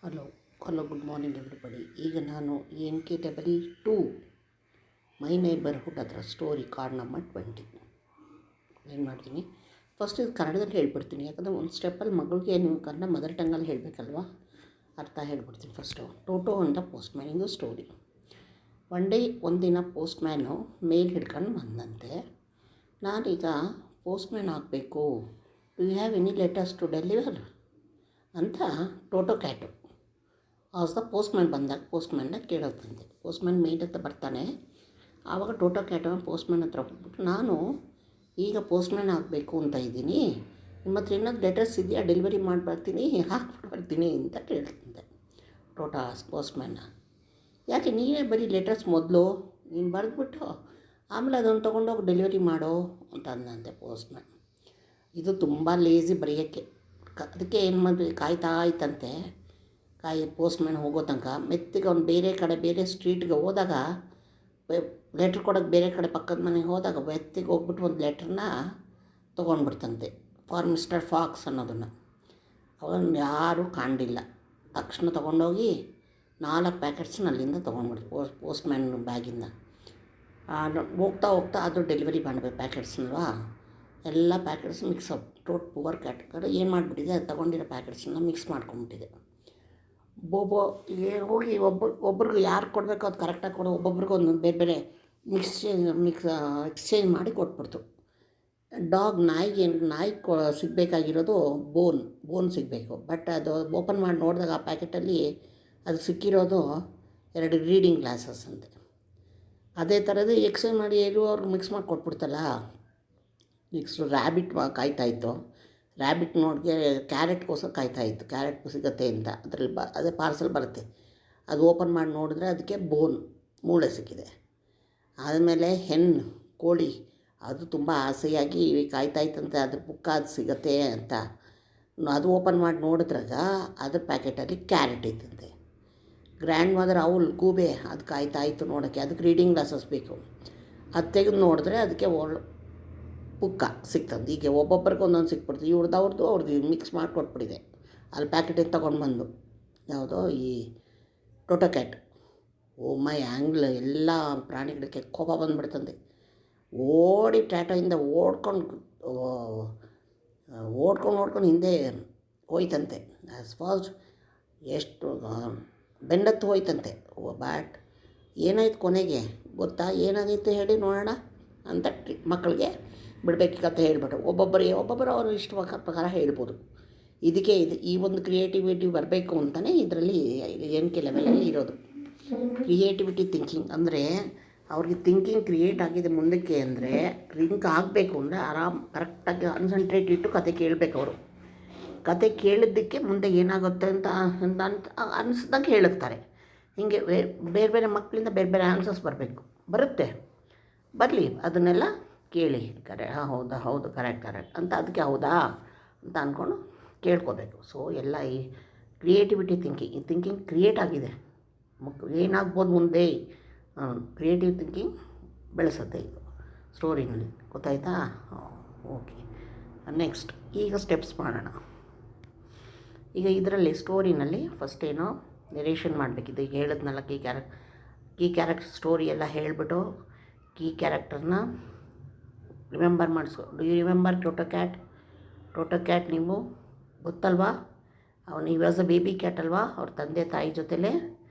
Hello good morning everybody. ಈಗ ನಾನು NK-2 ಮೈ neighbourhood ಅದರ ಸ್ಟೋರಿ ಕಾರ್ಡ್ ನಂಬರ್ 20 ಏನು ಮಾಡ್ತೀನಿ. ಫಸ್ಟ್ ಇದು ಕನ್ನಡದಲ್ಲಿ ಹೇಳ್ಬಿಡ್ತೀನಿ, ಯಾಕಂದರೆ ಒಂದು ಸ್ಟೆಪ್ಪಲ್ಲಿ ಮಗಳಿಗೆ ನೀವು ಕನ್ನಡ ಮದರ್ ಟಂಗಲ್ಲಿ ಹೇಳಬೇಕಲ್ವ, ಅರ್ಥ ಹೇಳ್ಬಿಡ್ತೀನಿ. ಫಸ್ಟು ಟೋಟೋ ಅಂತ ಪೋಸ್ಟ್ ಮ್ಯಾನಿಂದು ಸ್ಟೋರಿ. ಒಂದಿನ ಪೋಸ್ಟ್ ಮ್ಯಾನು ಮೇಲ್ ಹಿಡ್ಕೊಂಡು ಬಂದಂತೆ. ನಾನೀಗ ಪೋಸ್ಟ್ ಮ್ಯಾನ್ ಆಗಬೇಕು, do you have any letters to deliver ಅಂತ ಟೋಟೋ ಕ್ಯಾಟು ಪೋಸ್ಟ್ ಮ್ಯಾನ್ ಬಂದಾಗ ಪೋಸ್ಟ್ ಮ್ಯಾನ್ನ ಕೇಳೋದಂತೆ. ಪೋಸ್ಟ್ ಮ್ಯಾನ್ ಮೇಲ್ ಹತ್ರ ಬರ್ತಾನೆ. ಆವಾಗ ಟೋಟೋ ಕ್ಯಾಟ್ ಪೋಸ್ಟ್ ಮ್ಯಾನ್ ಹತ್ರ ಹೋಗ್ಬಿಟ್ಟು, ನಾನು ಈಗ ಪೋಸ್ಟ್ ಮ್ಯಾನ್ ಆಗಬೇಕು ಅಂತ ಇದ್ದೀನಿ, ನಿಮ್ಮ ಹತ್ರ ಏನಾದ್ರು ಲೆಟರ್ಸ್ ಇದೆಯಾ, ಡೆಲಿವರಿ ಮಾಡಿ ಬರ್ತೀನಿ, ಹಾಕ್ಬಿಟ್ಟು ಬರ್ತೀನಿ ಅಂತ ಕೇಳ್ತಂತೆ ಪೋಸ್ಟ್ ಮ್ಯಾನ್ನ. ಯಾಕೆ ನೀನೇ ಬರೀ ಲೆಟರ್ಸ್ ಮೊದಲು ನೀನು ಬರೆದ್ಬಿಟ್ಟು ಆಮೇಲೆ ಅದನ್ನು ತೊಗೊಂಡೋಗಿ ಡೆಲಿವರಿ ಮಾಡೋ ಅಂತ ಅಂದಂತೆ ಪೋಸ್ಟ್ ಮ್ಯಾನ್. ಇದು ತುಂಬ ಲೇಸಿ ಬರೆಯೋಕ್ಕೆ. ಅದಕ್ಕೆ ಏನು ಮಾಡಿ ಕಾಯ್ತಾ ಆಯ್ತಂತೆ. ಪೋಸ್ಟ್ ಮ್ಯಾನ್ ಹೋಗೋ ತನಕ ಮೆತ್ತಿಗೆ ಅವ್ನು ಬೇರೆ ಸ್ಟ್ರೀಟ್ಗೆ ಹೋದಾಗ, ಲೆಟ್ರ್ ಕೊಡೋಕ್ಕೆ ಬೇರೆ ಕಡೆ ಪಕ್ಕದ ಮನೆಗೆ ಹೋದಾಗ ಮೆತ್ತಿಗೆ ಹೋಗ್ಬಿಟ್ಟು ಒಂದು ಲೆಟ್ರನ್ನ ತೊಗೊಂಡ್ಬಿಡ್ತಂತೆ, ಫಾರ್ ಮಿಸ್ಟರ್ ಫಾಕ್ಸ್ ಅನ್ನೋದನ್ನು. ಅವನು ಯಾರೂ ಕಾಣಲಿಲ್ಲ. ತಕ್ಷಣ ತೊಗೊಂಡೋಗಿ 4 ಪ್ಯಾಕೆಟ್ಸ್ನ ಅಲ್ಲಿಂದ ತೊಗೊಂಡ್ಬಿಡ್ತು ಪೋಸ್ಟ್ ಮ್ಯಾನ್ ಬ್ಯಾಗಿಂದ. ಹೋಗ್ತಾ ಅದು ಡೆಲಿವರಿ ಮಾಡಬೇಕು ಪ್ಯಾಕೆಟ್ಸ್ನಲ್ವಾ. ಎಲ್ಲ packets mix up. Poor cat ಏನು ಮಾಡಿಬಿಟ್ಟಿದೆ, ಅದು ತೊಗೊಂಡಿರೋ ಪ್ಯಾಕೆಟ್ಸನ್ನ ಮಿಕ್ಸ್ ಮಾಡ್ಕೊಂಬಿಟ್ಟಿದೆ. ಹೋಗಿ ಒಬ್ರಿಗೆ ಯಾರು ಕೊಡಬೇಕು ಅದು ಕರೆಕ್ಟಾಗಿ ಕೊಡು, ಒಬ್ಬೊಬ್ರಿಗೆ ಒಂದು ಬೇರೆ ಎಕ್ಸ್ಚೇಂಜ್ ಮಾಡಿ ಕೊಟ್ಬಿಡ್ತು. ನಾಯಿ ಸಿಗಬೇಕಾಗಿರೋದು ಬೋನ್ ಸಿಗಬೇಕು. ಬಟ್ ಅದು ಓಪನ್ ಮಾಡಿ ನೋಡಿದಾಗ ಆ ಪ್ಯಾಕೆಟಲ್ಲಿ ಅದು ಸಿಕ್ಕಿರೋದು 2 ರೀಡಿಂಗ್ ಗ್ಲಾಸಸ್ ಅಂತೆ. ಅದೇ ಥರದ್ದು ಎಕ್ಸ್ಚೇಂಜ್ ಮಾಡಿ ಅವ್ರಿಗೆ ಮಿಕ್ಸ್ ಮಾಡಿ ಕೊಟ್ಬಿಡ್ತಲ್ಲ. ನೆಕ್ಸ್ಟು ರ್ಯಾಬಿಟ್ ಕಾಯ್ತಾಯಿತ್ತು. ರ್ಯಾಬಿಟ್ ನೋಡಿಗೆ ಕ್ಯಾರೆಟ್ಗೋಸ್ಕರ ಕಾಯ್ತಾಯಿತ್ತು, ಕ್ಯಾರೆಟ್ ಸಿಗುತ್ತೆ ಅಂತ. ಅದರಲ್ಲಿ ಅದೇ ಪಾರ್ಸಲ್ ಬರುತ್ತೆ. ಅದು ಓಪನ್ ಮಾಡಿ ನೋಡಿದ್ರೆ ಅದಕ್ಕೆ ಮೂಳೆ ಸಿಕ್ಕಿದೆ. ಆದಮೇಲೆ ಕೋಳಿ ಅದು ತುಂಬ ಆಸೆಯಾಗಿ ಕಾಯ್ತಾಯಿತ್ತಂತೆ, ಅದ್ರ ಪುಕ್ಕ ಅದು ಸಿಗುತ್ತೆ ಅಂತ. ಅದು ಓಪನ್ ಮಾಡಿ ನೋಡಿದ್ರಾಗ ಅದ್ರ ಪ್ಯಾಕೆಟಲ್ಲಿ ಕ್ಯಾರೆಟ್ ಇತ್ತಂತೆ. ಗ್ರ್ಯಾಂಡ್ ಮದರ್ ಗೂಬೆ ಅದು ಕಾಯ್ತಾಯಿತ್ತು ನೋಡೋಕ್ಕೆ, ಅದಕ್ಕೆ ರೀಡಿಂಗ್ ಗ್ಲಾಸಸ್ ಬೇಕು. ಅದು ತೆಗೆದು ನೋಡಿದ್ರೆ ಅದಕ್ಕೆ ಪುಕ್ಕ ಸಿಕ್ತಂದು. ಹೀಗೆ ಒಬ್ಬೊಬ್ಬರಿಗೆ ಒಂದೊಂದು ಸಿಕ್ಬಿಡ್ತು. ಅವ್ರದ್ದು ಮಿಕ್ಸ್ ಮಾಡಿ ಕೊಟ್ಬಿಟ್ಟಿದೆ. ಅಲ್ಲಿ ಪ್ಯಾಕೆಟಿಗೆ ತೊಗೊಂಡು ಯಾವುದೋ ಈ ಟೋಟೋ ಕ್ಯಾಟ್. ಮೈ ಆ್ಯಂಗ್ಲ್ ಎಲ್ಲ ಪ್ರಾಣಿಗಳಿಗೆ ಕೋಪ ಬಂದುಬಿಡ್ತಂತೆ. ಓಡಿ ಟ್ಯಾಟೋಯಿಂದ ಓಡ್ಕೊಂಡು ಹಿಂದೆ ಹೋಯ್ತಂತೆ. ಫಾಸ್ಟ್ ಎಷ್ಟು ಬೆಂಡತ್ತು ಹೋಯ್ತಂತೆ. ಬಟ್ ಏನಾಯ್ತು ಕೊನೆಗೆ ಗೊತ್ತಾ, ಏನಾಗಿತ್ತು ಹೇಳಿ ನೋಡೋಣ ಅಂತ ಮಕ್ಕಳಿಗೆ ಬಿಡಬೇಕು ಕಥೆ ಹೇಳ್ಬಿಟ್ಟು ಒಬ್ಬೊಬ್ಬರು ಅವರು ಇಷ್ಟ ಪ್ರಕಾರ ಹೇಳ್ಬೋದು. ಈ ಒಂದು ಕ್ರಿಯೇಟಿವಿಟಿ ಬರಬೇಕು ಅಂತಲೇ ಇದರಲ್ಲಿ NK ಲೆವೆಲಲ್ಲಿ ಇರೋದು. ಕ್ರಿಯೇಟಿವಿಟಿ ಥಿಂಕಿಂಗ್ ಅಂದರೆ ಅವ್ರಿಗೆ ಥಿಂಕಿಂಗ್ ಕ್ರಿಯೇಟ್ ಆಗಿದೆ ಮುಂದಕ್ಕೆ. ಅಂದರೆ ರಿಂಕ್ ಆಗಬೇಕು ಅಂದರೆ ಕರೆಕ್ಟಾಗಿ ಕಾನ್ಸಂಟ್ರೇಟ್ ಇಟ್ಟು ಕತೆ ಕೇಳಬೇಕು. ಅವರು ಕತೆ ಕೇಳಿದ್ದಕ್ಕೆ ಮುಂದೆ ಏನಾಗುತ್ತೆ ಅಂತ ಅನಿಸ್ದಂಗೆ ಹೇಳುತ್ತಾರೆ. ಹೀಗೆ ಬೇರೆ ಮಕ್ಕಳಿಂದ ಬೇರೆ ಆನ್ಸರ್ಸ್ ಬರಲಿ, ಅದನ್ನೆಲ್ಲ ಕೇಳಿ ಹೌದು ಕರೆಕ್ಟ್ ಅಂತ, ಅದಕ್ಕೆ ಹೌದಾ ಅಂತ ಅಂದ್ಕೊಂಡು ಕೇಳ್ಕೋಬೇಕು. ಸೊ ಎಲ್ಲ ಈ ಕ್ರಿಯೇಟಿವಿಟಿ ಥಿಂಕಿಂಗ್ ಕ್ರಿಯೇಟ್ ಆಗಿದೆ. ಏನಾಗ್ಬೋದು ಮುಂದೆ, ಕ್ರಿಯೇಟಿವ್ ಥಿಂಕಿಂಗ್ ಬೆಳೆಸುತ್ತೆ ಇದು ಸ್ಟೋರಿನಲ್ಲಿ. ಗೊತ್ತಾಯ್ತಾ? ಓಕೆ, ನೆಕ್ಸ್ಟ್ ಈಗ ಸ್ಟೆಪ್ಸ್ ಮಾಡೋಣ. ಈಗ ಇದರಲ್ಲಿ ಸ್ಟೋರಿನಲ್ಲಿ ಫಸ್ಟ್ ಏನೋ ನೆರೇಷನ್ ಮಾಡಬೇಕಿದ್ದು. ಈಗ ಹೇಳಿದ್ನಲ್ಲ, ಕೀ ಕ್ಯಾರೆಕ್ಟರ್ ಸ್ಟೋರಿ ಎಲ್ಲ ಹೇಳಿಬಿಟ್ಟು ಕೀ ಕ್ಯಾರೆಕ್ಟರ್ನ ರಿಮೆಂಬರ್ ಮಾಡಿಸ್ಕೊ. Do you remember Toto cat ನೀವು ಗೊತ್ತಲ್ವಾ? ಅವನು ಈ ವಾಸ್ ಅ ಬೇಬಿ ಕ್ಯಾಟ್ ಅಲ್ವಾ, ಅವ್ರ ತಂದೆ ತಾಯಿ ಜೊತೆಲೇ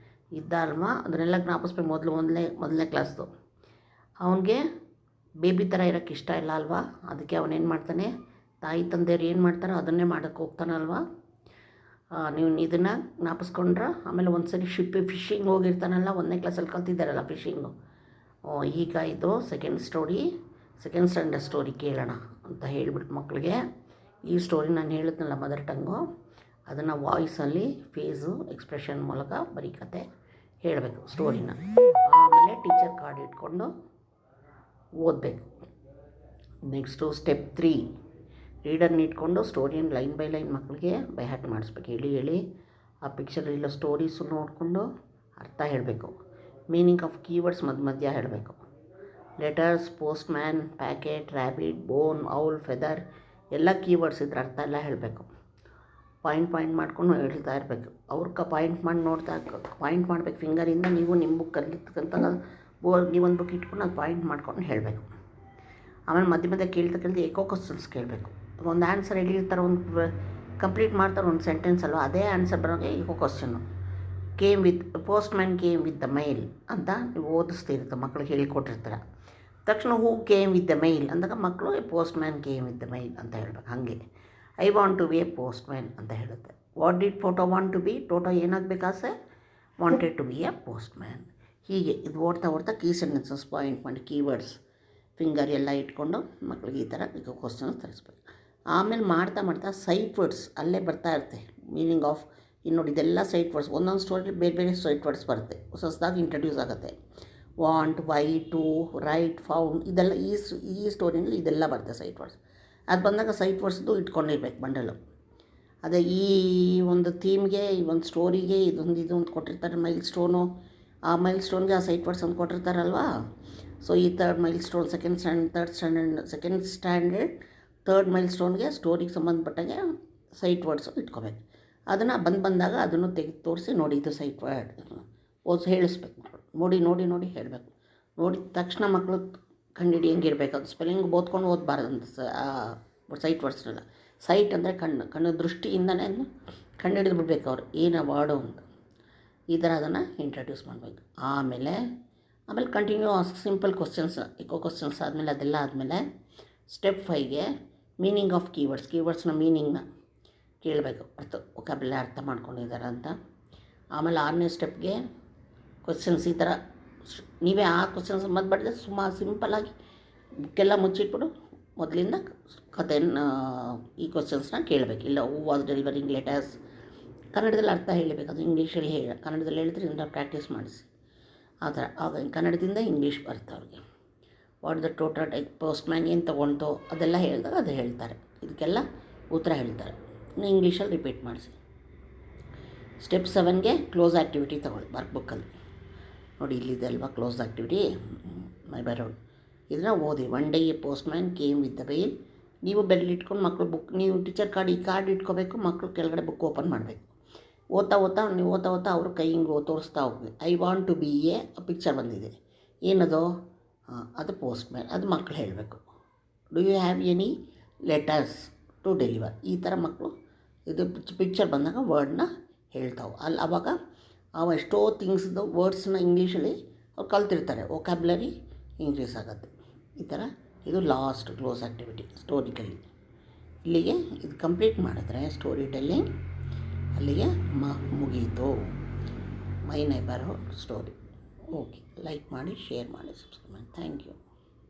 ಇದ್ದ ಅಲ್ವಾ. ಅದನ್ನೆಲ್ಲ ಜ್ಞಾಪಿಸ್ಬೇಕು. ಮೊದಲನೇ ಕ್ಲಾಸ್ದು ಅವನಿಗೆ ಬೇಬಿ ಥರ ಇರೋಕ್ಕೆ ಇಷ್ಟ ಇಲ್ಲ ಅಲ್ವಾ. ಅದಕ್ಕೆ ಅವನೇನು ಮಾಡ್ತಾನೆ, ತಾಯಿ ತಂದೆಯರು ಏನು ಮಾಡ್ತಾರೋ ಅದನ್ನೇ ಮಾಡೋಕ್ಕೆ ಹೋಗ್ತಾನಲ್ವಾ. ನೀವು ಇದನ್ನು ಜ್ಞಾಪಿಸ್ಕೊಂಡ್ರೆ ಆಮೇಲೆ ಒಂದು ಸರಿ ಫಿಶಿಂಗ್ ಹೋಗಿರ್ತಾನಲ್ಲ, 1ನೇ ಕ್ಲಾಸಲ್ಲಿ ಕಲ್ತಿದ್ದಾರಲ್ಲ ಫಿಶಿಂಗು. ಈಗ ಇದು ಸೆಕೆಂಡ್ ಸ್ಟ್ಯಾಂಡರ್ಡ್ ಸ್ಟೋರಿ ಕೇಳೋಣ ಅಂತ ಹೇಳಿಬಿಟ್ಟು ಮಕ್ಕಳಿಗೆ ಈ ಸ್ಟೋರಿ ನಾನು ಹೇಳಿದ್ನಲ್ಲ ಮದರ್ ಟಂಗು, ಅದನ್ನು ವಾಯ್ಸಲ್ಲಿ ಫೇಸು ಎಕ್ಸ್ಪ್ರೆಷನ್ ಮೂಲಕ ಬರೀ ಕತೆ ಹೇಳಬೇಕು ಸ್ಟೋರಿನ. ಆಮೇಲೆ ಟೀಚರ್ ಕಾರ್ಡ್ ಇಟ್ಕೊಂಡು ಓದಬೇಕು. ನೆಕ್ಸ್ಟು ಸ್ಟೆಪ್ 3, ರೀಡರ್ನ ಇಟ್ಕೊಂಡು ಸ್ಟೋರಿಯನ್ನು ಲೈನ್ ಬೈ ಲೈನ್ ಮಕ್ಕಳಿಗೆ ಬೈ ಹ್ಯಾಟ್ ಮಾಡಿಸ್ಬೇಕು. ಹೇಳಿ ಆ ಪಿಕ್ಚರಲ್ಲಿರೋ ಸ್ಟೋರೀಸು ನೋಡಿಕೊಂಡು ಅರ್ಥ ಹೇಳಬೇಕು. ಮೀನಿಂಗ್ ಆಫ್ ಕೀವರ್ಡ್ಸ್ ಮಧ್ಯ ಹೇಳಬೇಕು. Letters, postman, packet, rabbit, bone, owl, feather ಎಲ್ಲ ಕೀವರ್ಡ್ಸ್ ಇದ್ರ ಅರ್ಥ ಎಲ್ಲ ಹೇಳಬೇಕು. ಪಾಯಿಂಟ್ ಮಾಡ್ಕೊಂಡು ಹೇಳ್ತಾ ಇರಬೇಕು. ಅವ್ರಿಗೆ ಪಾಯಿಂಟ್ ಮಾಡಿ ನೋಡ್ತಾ ಪಾಯಿಂಟ್ ಮಾಡಬೇಕು ಫಿಂಗರಿಂದ. ನೀವು ನಿಮ್ಮ ಬುಕ್ಕಲ್ಲಿರ್ತಕ್ಕಂಥ ನೀವೊಂದು ಬುಕ್ ಇಟ್ಕೊಂಡು ಅದು ಪಾಯಿಂಟ್ ಮಾಡ್ಕೊಂಡು ಹೇಳಬೇಕು. ಆಮೇಲೆ ಮಧ್ಯೆ ಕೇಳ್ತಾ ಎಕೋ ಕ್ವಶನ್ಸ್ ಕೇಳಬೇಕು. ಒಂದು ಆನ್ಸರ್ ಹೇಳಿರ್ತಾರೆ, ಒಂದು ಕಂಪ್ಲೀಟ್ ಮಾಡ್ತಾರೆ ಒಂದು ಸೆಂಟೆನ್ಸ್ ಅಲ್ವ, ಅದೇ ಆನ್ಸರ್ ಬರೋಗೆ echo question. Postman came with the mail ಅಂತ ನೀವು ಓದಿಸ್ತಿರುತ್ತೆ, ಮಕ್ಕಳಿಗೆ ಹೇಳಿಕೊಟ್ಟಿರ್ತಾರೆ. ತಕ್ಷಣ who came with the mail ಅಂದಾಗ ಮಕ್ಕಳು postman came with the mail ಅಂತ ಹೇಳ್ಬೇಕು. ಹಾಗೆ I want to be a postman ಅಂತ ಹೇಳುತ್ತೆ. What did Toto want to be? Toto ಏನಾಗಬೇಕಾಸೆ? Wanted to be a postman. ಹೀಗೆ ಇದು ಓಡ್ತಾ ಕೀ ಸೆಂಟೆನ್ಸಸ್ ಪಾಯಿಂಟ್ ಮಾಡಿ ಕೀವರ್ಡ್ಸ್ ಫಿಂಗರ್ ಎಲ್ಲ ಇಟ್ಕೊಂಡು ಮಕ್ಕಳಿಗೆ ಈ ಥರ ಕ್ವಶನ್ಸ್ ತರಿಸ್ಬೇಕು. ಆಮೇಲೆ ಮಾಡ್ತಾ ಸೈಟ್ ವರ್ಡ್ಸ್ ಅಲ್ಲೇ ಬರ್ತಾ ಇರುತ್ತೆ. ಮೀನಿಂಗ್ ಆಫ್ ನೋಡಿ ಇದೆಲ್ಲ ಸೈಟ್ ವರ್ಡ್ಸ್. ಒಂದೊಂದು ಸ್ಟೋರಿಲಿ ಬೇರೆ ಸೈಟ್ ವರ್ಡ್ಸ್ ಬರುತ್ತೆ, ಹೊಸದಾಗಿ ಇಂಟ್ರಡ್ಯೂಸ್ ಆಗುತ್ತೆ. Want, why, to, right, found ಇದೆಲ್ಲ ಈ ಸ್ಟೋರಿನಲ್ಲಿ ಇದೆಲ್ಲ ಬರುತ್ತೆ ಸೈಟ್ ವರ್ಡ್ಸ್. ಅದು ಬಂದಾಗ ಸೈಟ್ ವರ್ಡ್ಸ್ದು ಇಟ್ಕೊಂಡಿರ್ಬೇಕು ಬಂಡಲು. ಅದೇ ಈ ಒಂದು ಥೀಮ್ಗೆ, ಈ ಒಂದು ಸ್ಟೋರಿಗೆ ಇದೊಂದು ಕೊಟ್ಟಿರ್ತಾರೆ ಮೈಲ್ ಸ್ಟೋನು. ಆ ಮೈಲ್ ಸ್ಟೋನ್ಗೆ ಆ ಸೈಟ್ ವರ್ಡ್ಸ್ ಅಂತ ಕೊಟ್ಟಿರ್ತಾರಲ್ವಾ. ಸೊ ಈ third milestone, second standard third ಮೈಲ್ ಸ್ಟೋನ್ಗೆ ಸ್ಟೋರಿಗೆ ಸಂಬಂಧಪಟ್ಟಾಗೆ ಸೈಟ್ ವರ್ಡ್ಸು ಇಟ್ಕೋಬೇಕು. ಅದನ್ನು ಬಂದಾಗ ಅದನ್ನು ತೆಗೆದು ತೋರಿಸಿ, ನೋಡಿ ಇದು ಸೈಟ್ ವರ್ಡ್ ಹೇಳಿಸ್ಬೇಕು. ನೋಡಿ ಹೇಳಬೇಕು. ನೋಡಿದ ತಕ್ಷಣ ಮಕ್ಕಳು ಕಂಡುಹಿಡಿ ಹೆಂಗಿರ್ಬೇಕು, ಅದು ಸ್ಪೆಲ್ಲಿಂಗ್ ಓದ್ಕೊಂಡು ಓದಬಾರ್ದಂತ ಸೈಟ್ ವರ್ಡ್ಸ್ನೆಲ್ಲ. ಸೈಟ್ ಅಂದರೆ ಕಣ್ಣು ದೃಷ್ಟಿಯಿಂದನೇ ಕಂಡುಹಿಡಿದು ಬಿಡ್ಬೇಕು ಅವ್ರು ಏನು ವರ್ಡು ಅಂತ. ಈ ಥರ ಅದನ್ನು ಇಂಟ್ರಡ್ಯೂಸ್ ಮಾಡಬೇಕು. ಆಮೇಲೆ continue simple questions, echo questions ಆದಮೇಲೆ ಅದೆಲ್ಲ ಆದಮೇಲೆ ಸ್ಟೆಪ್ 5ಗೆ ಮೀನಿಂಗ್ ಆಫ್ ಕೀವರ್ಡ್ಸ್ನ ಮೀನಿಂಗ್ನ ಕೇಳಬೇಕು. ವೊಕ್ಯಾಬ್ಯುಲರಿ ಅರ್ಥ ಮಾಡ್ಕೊಂಡಿದ್ದಾರೆ ಅಂತ. ಆಮೇಲೆ 6ನೇ ಸ್ಟೆಪ್ಗೆ ಕ್ವಶನ್ಸ್ ಈ ಥರ ನೀವೇ ಆ ಕ್ವಶನ್ಸ್ ಮದ್ದು ಸಿಂಪಲ್ಲಾಗಿ ಬುಕ್ಕೆಲ್ಲ ಮುಚ್ಚಿಟ್ಬಿಟ್ಟು ಮೊದಲಿಂದ ಕಥೆಯನ್ನು ಈ ಕ್ವಶನ್ಸ್ನ ಕೇಳಬೇಕು. ಇಲ್ಲ ಹೂ ವಾಸ್ ಡೆಲಿವರಿಂಗ್ ಲೆಟರ್ಸ್ ಕನ್ನಡದಲ್ಲಿ ಅರ್ಥ ಹೇಳಬೇಕು, ಅದು ಇಂಗ್ಲೀಷಲ್ಲಿ ಕನ್ನಡದಲ್ಲಿ ಹೇಳಿದ್ರೆ ಇಂದ ಪ್ರಾಕ್ಟೀಸ್ ಮಾಡಿಸಿ. ಆ ಥರ ಆಗ ಕನ್ನಡದಿಂದ ಇಂಗ್ಲೀಷ್ ಬರುತ್ತೆ ಅವ್ರಿಗೆ. What the total post man ಏನು ತೊಗೊಂಡು ಅದೆಲ್ಲ ಹೇಳಿದಾಗ ಅದು ಹೇಳ್ತಾರೆ. ಇದಕ್ಕೆಲ್ಲ ಉತ್ತರ ಹೇಳ್ತಾರೆ. ಇನ್ನು ಇಂಗ್ಲೀಷಲ್ಲಿ ರಿಪೀಟ್ ಮಾಡಿಸಿ. ಸ್ಟೆಪ್ 7ಗೆ ಕ್ಲೋಸ್ ಆ್ಯಕ್ಟಿವಿಟಿ ತೊಗೊಳ್ಳಿ ವರ್ಕ್ಬುಕ್ಕಲ್ಲಿ. ನೋಡಿ ಇಲ್ಲಿದೆ ಅಲ್ವಾ ಕ್ಲೋಸ್ ಆ್ಯಕ್ಟಿವಿಟಿ ಮೈ ಬರೋಡ್. ಇದನ್ನು ಓದಿ. One day a postman came with the mail. ನೀವು ಬೆರಳಿಟ್ಕೊಂಡು ಮಕ್ಕಳು ಬುಕ್, ನೀವು ಟೀಚರ್ ಕಾರ್ಡ್ ಇಟ್ಕೋಬೇಕು, ಮಕ್ಕಳು ಕೆಳಗಡೆ ಬುಕ್ ಓಪನ್ ಮಾಡಬೇಕು. ಓದ್ತಾ ಅವರು ಕೈ ಹಿಂಗೆ ತೋರಿಸ್ತಾ ಹೋಗ್ಬೇಕು. I want to be a picture ಬಂದಿದೆ, ಏನದು? ಅದು ಪೋಸ್ಟ್ ಮ್ಯಾನ್, ಅದು ಮಕ್ಕಳು ಹೇಳಬೇಕು. Do you have any letters to deliver? ಈ ಥರ ಮಕ್ಕಳು ಇದು ಪಿಕ್ಚರ್ ಬಂದಾಗ ವರ್ಡ್ನ ಹೇಳ್ತಾವೆ. ಆವಾಗ ಎಷ್ಟೋ ಥಿಂಗ್ಸ್ದು ವರ್ಡ್ಸ್ನ ಇಂಗ್ಲೀಷಲ್ಲಿ ಅವ್ರು ಕಲ್ತಿರ್ತಾರೆ, ವೊಕ್ಯಾಬ್ಯುಲರಿ ಇನ್ಕ್ರೀಸ್ ಆಗುತ್ತೆ. ಈ ಥರ ಇದು ಲಾಸ್ಟ್ ಕ್ಲೋಸ್ ಆ್ಯಕ್ಟಿವಿಟಿ ಸ್ಟೋರಿಟೆಲ್ಲಿಂಗ್. ಇಲ್ಲಿಗೆ ಇದು ಕಂಪ್ಲೀಟ್ ಮಾಡಿದ್ರೆ ಸ್ಟೋರಿ ಟೆಲ್ಲಿಂಗ್ ಅಲ್ಲಿಗೆ ಮುಗೀತು. My neighbourhood story. Okay, like ಮಾಡಿ, ಶೇರ್ ಮಾಡಿ, ಸಬ್ಸ್ಕ್ರೈಬ್ ಮಾಡಿ. Thank you.